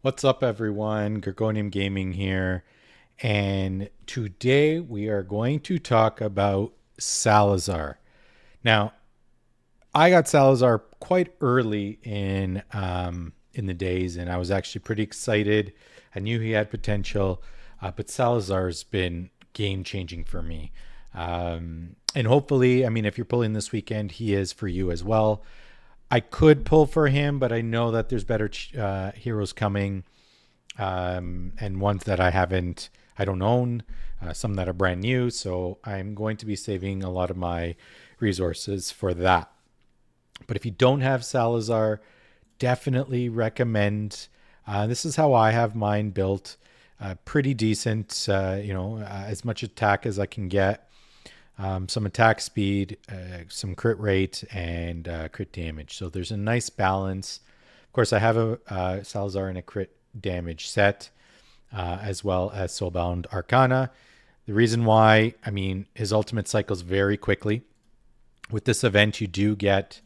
What's up, everyone? Gorgonium Gaming here. And today we are going to talk about Salazar. Now, I got Salazar quite early in the days, and I was actually pretty excited. I knew he had potential, but Salazar's been game changing for me. And hopefully, I mean, if you're pulling this weekend, he is for you as well. I could pull for him, but I know that there's better heroes coming, and ones that I don't own, some that are brand new. So I'm going to be saving a lot of my resources for that. But if you don't have Salazar, definitely recommend. This is how I have mine built. Pretty decent, as much attack as I can get. Some attack speed, some crit rate, and crit damage. So there's a nice balance. Of course, I have a Salazar and a crit damage set, as well as Soulbound Arcana. The reason why, I mean, his ultimate cycles very quickly. With this event, you do get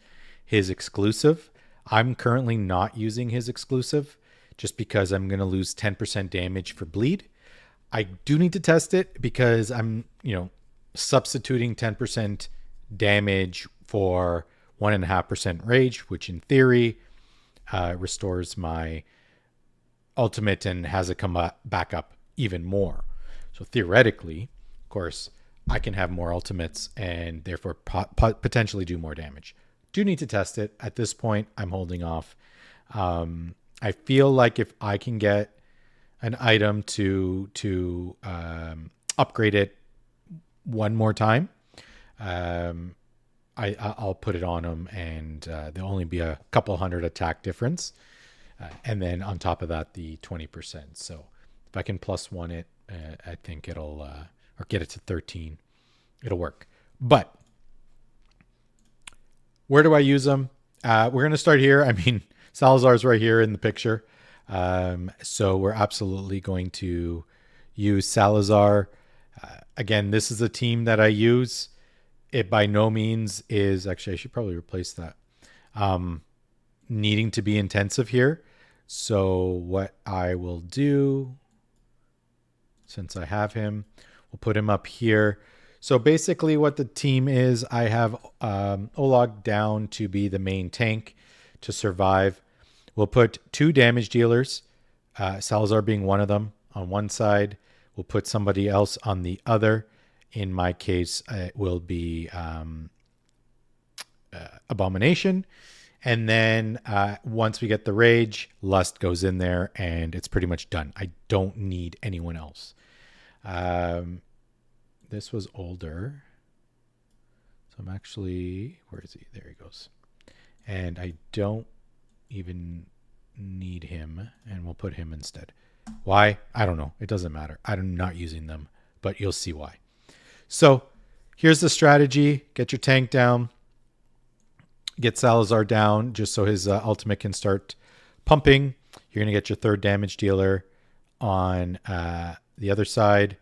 his exclusive. I'm currently not using his exclusive just because I'm going to lose 10% damage for bleed. I do need to test it because I'm, substituting 10% damage for 1.5% rage, which in theory restores my ultimate and has it come back up even more. So theoretically, of course, I can have more ultimates and therefore potentially do more damage. Do need to test it. At this point, I'm holding off. I feel like if I can get an item to upgrade it one more time, I'll put it on them, and there'll only be a couple hundred attack difference, and then on top of that, the 20%. So if I can plus one it, I think it'll or get it to 13, it'll work. But where do I use them? We're gonna start here. I mean, Salazar's right here in the picture, so we're absolutely going to use Salazar. Again, this is a team that I use. It by no means is, actually, I should probably replace that. Needing to be intensive here. So what I will do, since I have him, we'll put him up here. So basically what the team is, I have Olag down to be the main tank to survive. We'll put two damage dealers, Salazar being one of them, on one side. We'll put somebody else on the other. In my case, it will be Abomination. And then once we get the Rage, Lust goes in there and it's pretty much done. I don't need anyone else. This was older. So I'm actually, where is he? There he goes. And I don't even need him, and we'll put him instead. Why? I don't know. It doesn't matter. I'm not using them, but you'll see why. So here's the strategy. Get your tank down. Get Salazar down just so his ultimate can start pumping. You're going to get your third damage dealer on the other side.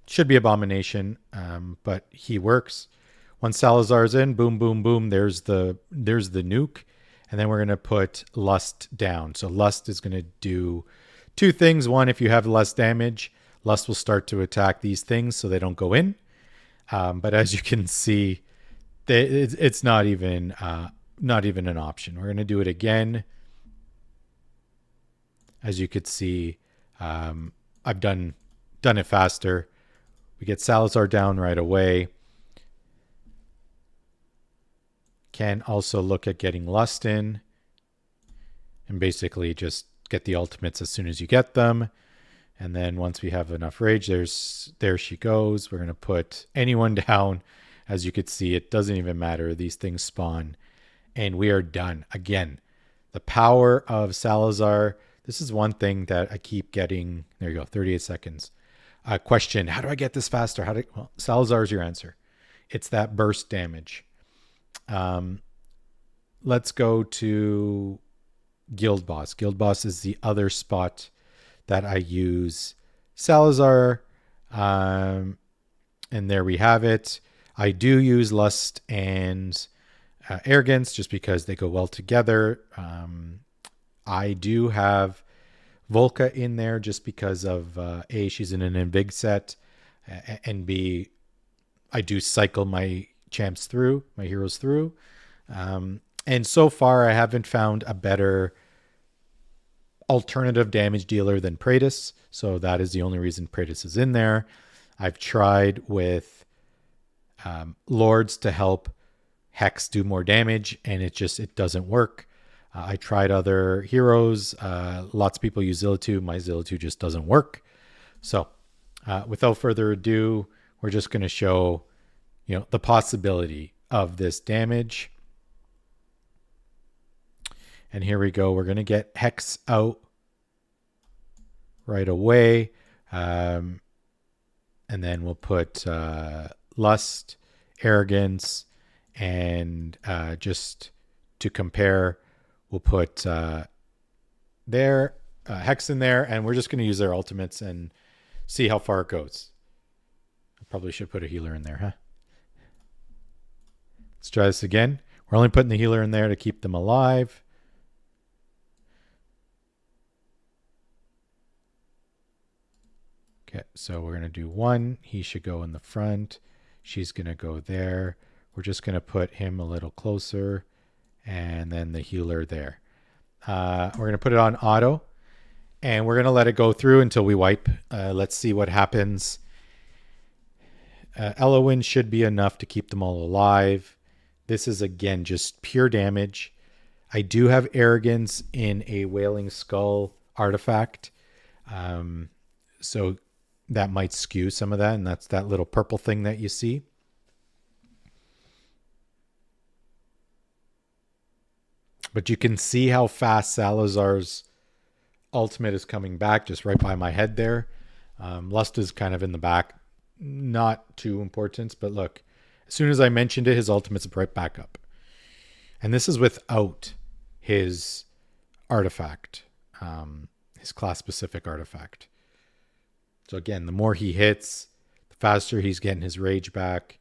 Should be Abomination, but he works. Once Salazar's in, boom, boom, boom, there's the nuke. And then we're going to put Lust down. So Lust is going to do two things. One, if you have less damage, Lust will start to attack these things so they don't go in. But as you can see, it's not even an option. We're going to do it again. As you could see, I've done it faster. We get Salazar down right away. Can also look at getting Lust in and basically just get the ultimates as soon as you get them. And then once we have enough rage, there she goes. We're going to put anyone down. As you could see, it doesn't even matter. These things spawn and we are done. Again, the power of Salazar. This is one thing that I keep getting. There you go. 38 seconds. Question. How do I get this faster? Well, Salazar is your answer. It's that burst damage. Let's go to Guild Boss. Guild Boss is the other spot that I use Salazar. And there we have it. I do use Lust and Arrogance just because they go well together. I do have Volca in there just because of A, she's in an Invig set, and B, I do cycle my champs through, my heroes through. And so far, I haven't found a better alternative damage dealer than Praetus. So that is the only reason Praetus is in there. I've tried with Lords to help Hex do more damage, and it doesn't work. I tried other heroes. Lots of people use Zilla2. My Zilla2 just doesn't work. So without further ado, we're just going to show, the possibility of this damage. And here we go. We're going to get Hex out right away. And then we'll put Lust, Arrogance, and just to compare, we'll put Hex in there, and we're just going to use their ultimates and see how far it goes. I probably should put a healer in there, huh? Let's try this again. We're only putting the healer in there to keep them alive. Okay, so we're going to do one. He should go in the front. She's going to go there. We're just going to put him a little closer, and then the healer there. We're going to put it on auto, and we're going to let it go through until we wipe. Let's see what happens. Elowen should be enough to keep them all alive. This is, again, just pure damage. I do have Arrogance in a Wailing Skull artifact. So that might skew some of that, and that's that little purple thing that you see. But you can see how fast Salazar's ultimate is coming back, just right by my head there. Lust is kind of in the back. Not too important, but look, as soon as I mentioned it, his ultimate's right back up. And this is without his artifact, his class-specific artifact. So again, the more he hits, the faster he's getting his rage back.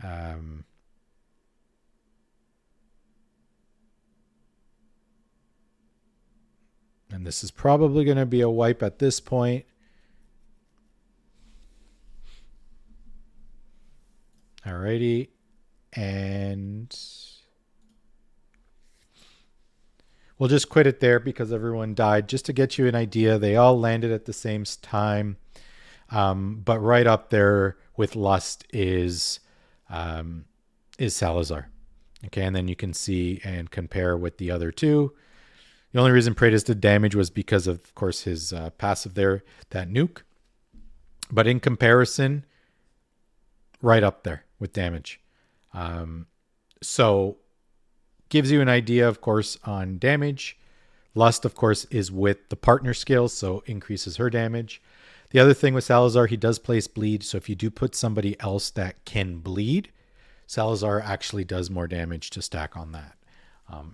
And this is probably going to be a wipe at this point. Alrighty. And we'll just quit it there because everyone died. Just to get you an idea, they all landed at the same time. But right up there with Lust is Salazar. Okay, and then you can see and compare with the other two. The only reason Praetus did damage was because of course, his passive there, that nuke. But in comparison, right up there with damage. So gives you an idea, of course, on damage. Lust, of course, is with the partner skill, so increases her damage. The other thing with Salazar, he does place bleed. So if you do put somebody else that can bleed, Salazar actually does more damage to stack on that.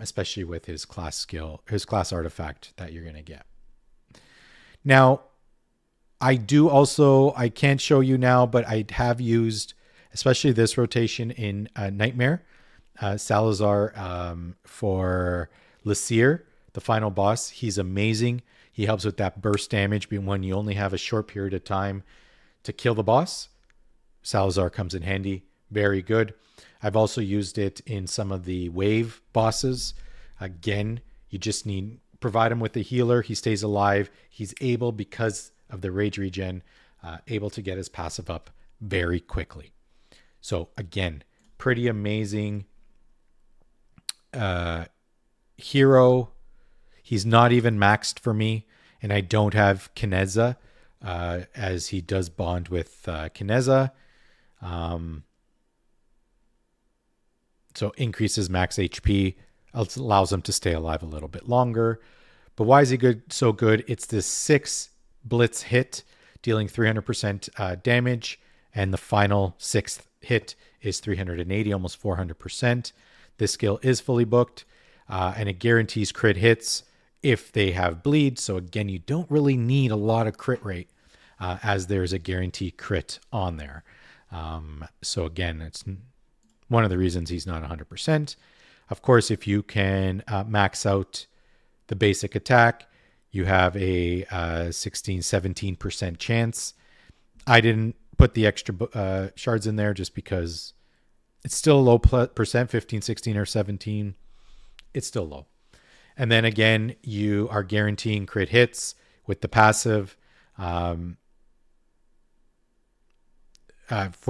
Especially with his class skill, his class artifact that you're going to get. Now, I can't show you now, but I have used, especially this rotation in Nightmare, Salazar for Lasir, the final boss. He's amazing. He helps with that burst damage when you only have a short period of time to kill the boss. Salazar comes in handy. Very good. I've also used it in some of the wave bosses. Again, you just provide him with a healer. He stays alive. He's able, because of the rage regen, able to get his passive up very quickly. So again, pretty amazing hero. He's not even maxed for me, and I don't have Kineza, as he does bond with Kineza. So increases max HP, allows him to stay alive a little bit longer. But why is he so good? It's this 6 blitz hit, dealing 300% damage, and the final 6th hit is 380, almost 400%. This skill is fully booked, and it guarantees crit hits if they have bleed. So again, you don't really need a lot of crit rate, as there's a guarantee crit on there. So again, it's one of the reasons he's not 100%. Of course, if you can max out the basic attack, you have a 16, 17% chance. I didn't put the extra shards in there just because it's still low percent, 15, 16, or 17. It's still low. And then again, you are guaranteeing crit hits with the passive for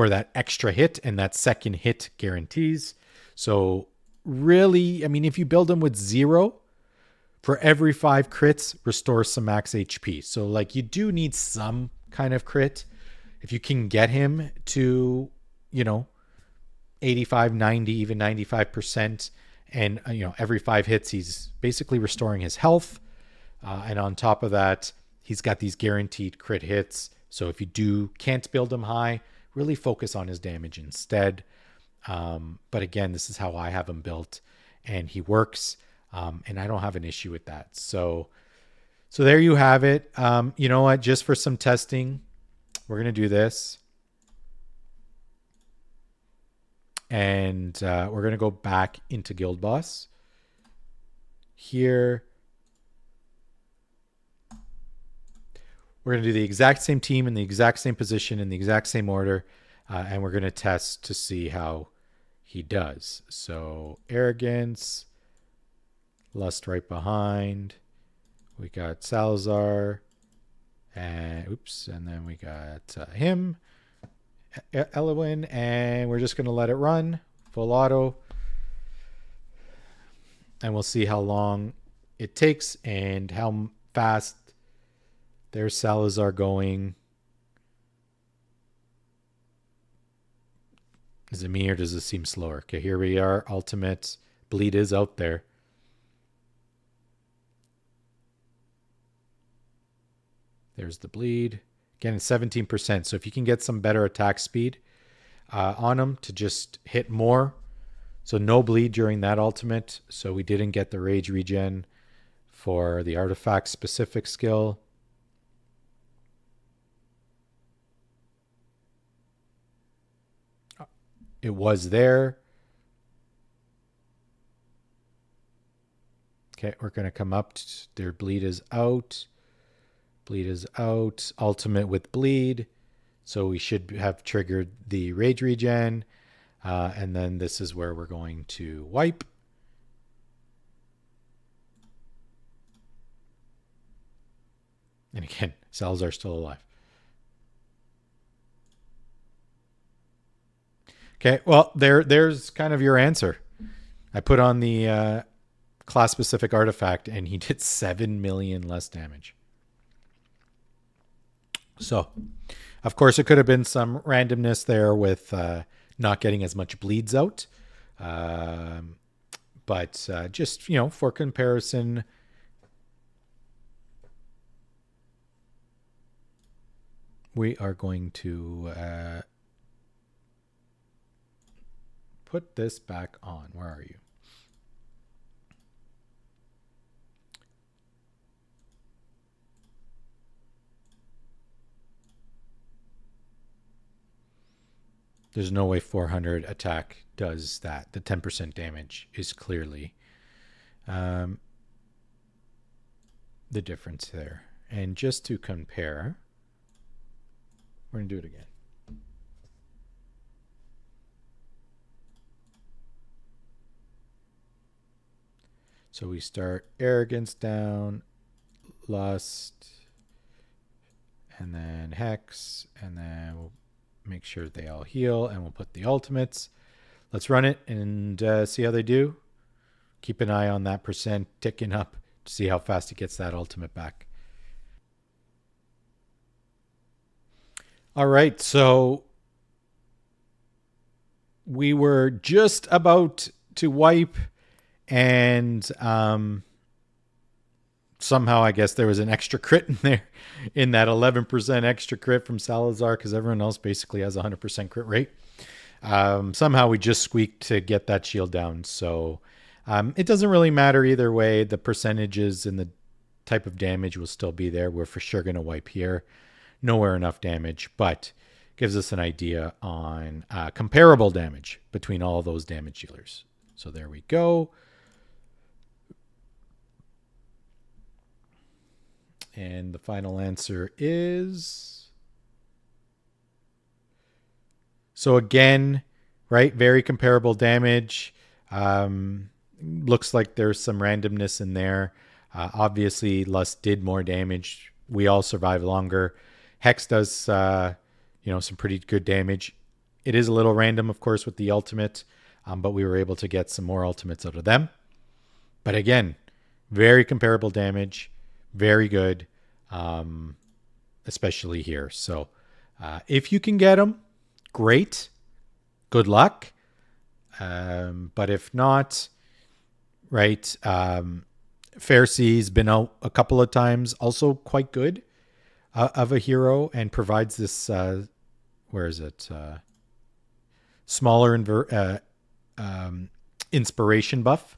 that extra hit, and that second hit guarantees. So really, I mean, if you build them with 0, for every 5 crits, restore some max HP. So like you do need some kind of crit. If you can get him to, 85, 90, even 95%, and every 5 hits, he's basically restoring his health. And on top of that, he's got these guaranteed crit hits. So if you can't build him high, really focus on his damage instead. But again, this is how I have him built, and he works. And I don't have an issue with that. So there you have it. You know what? Just for some testing, we're going to do this. And we're going to go back into Guild Boss. Here, we're going to do the exact same team in the exact same position in the exact same order. And we're going to test to see how he does. So Arrogance, Lust right behind. We got Salazar. And then we got him. Elwin, and we're just going to let it run full auto, and we'll see how long it takes and how fast. There's Salazar going. Is it me or does it seem slower? Okay, here we are. Ultimate bleed is out there. There's the bleed. Again, it's 17%. So if you can get some better attack speed on him to just hit more. So no bleed during that ultimate. So we didn't get the rage regen for the artifact specific skill. It was there. Okay, we're going to come up. Their bleed is out. Bleed is out. Ultimate with bleed. So we should have triggered the rage regen. And then this is where we're going to wipe. And again, Salazar's still alive. Okay, well, there's kind of your answer. I put on the class-specific artifact, and he did 7 million less damage. So, of course, it could have been some randomness there with not getting as much bleeds out. But just, for comparison, we are going to put this back on. Where are you? There's no way 400 attack does that. The 10% damage is clearly the difference there. And just to compare, we're going to do it again. So we start Arrogance down, Lust, and then Hex, and then we'll make sure they all heal, and we'll put the ultimates. Let's run it and see how they do. Keep an eye on that percent ticking up to see how fast it gets that ultimate back. All right, so we were just about to wipe, and somehow I guess there was an extra crit in there, in that 11% extra crit from Salazar, because everyone else basically has 100% crit rate. Somehow we just squeaked to get that shield down. So it doesn't really matter either way. The percentages and the type of damage will still be there. We're for sure going to wipe here. Nowhere enough damage, but gives us an idea on comparable damage between all those damage dealers. So there we go. And the final answer is... So again, right, very comparable damage. Looks like there's some randomness in there. Obviously, Lust did more damage. We all survive longer. Hex does, some pretty good damage. It is a little random, of course, with the ultimate, but we were able to get some more ultimates out of them. But again, very comparable damage, very good, especially here. So if you can get them, great. Good luck. But if not, right, Fairsea's been out a couple of times, also quite good of a hero, and provides this, where is it? Smaller inspiration buff.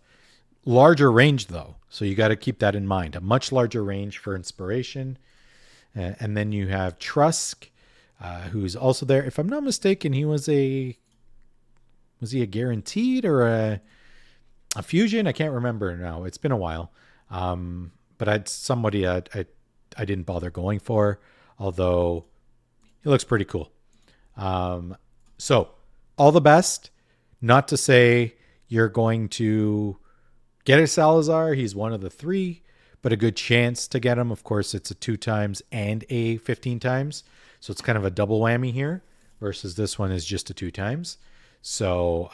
Larger range, though. So you got to keep that in mind. A much larger range for inspiration. And then you have Trusk, who's also there. If I'm not mistaken, was he a guaranteed or a fusion? I can't remember now. It's been a while. But I didn't bother going for, although he looks pretty cool. So all the best. Not to say you're going to get a Salazar. He's one of the 3, but a good chance to get him. Of course, it's a 2 times and a 15 times. So it's kind of a double whammy here versus this one is just a 2 times. So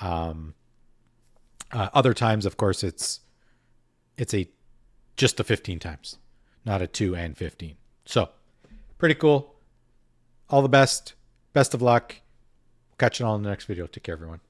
other times, of course, it's just a 15 times, not a 2 and 15. So pretty cool. All the best. Best of luck. Catch you all in the next video. Take care, everyone.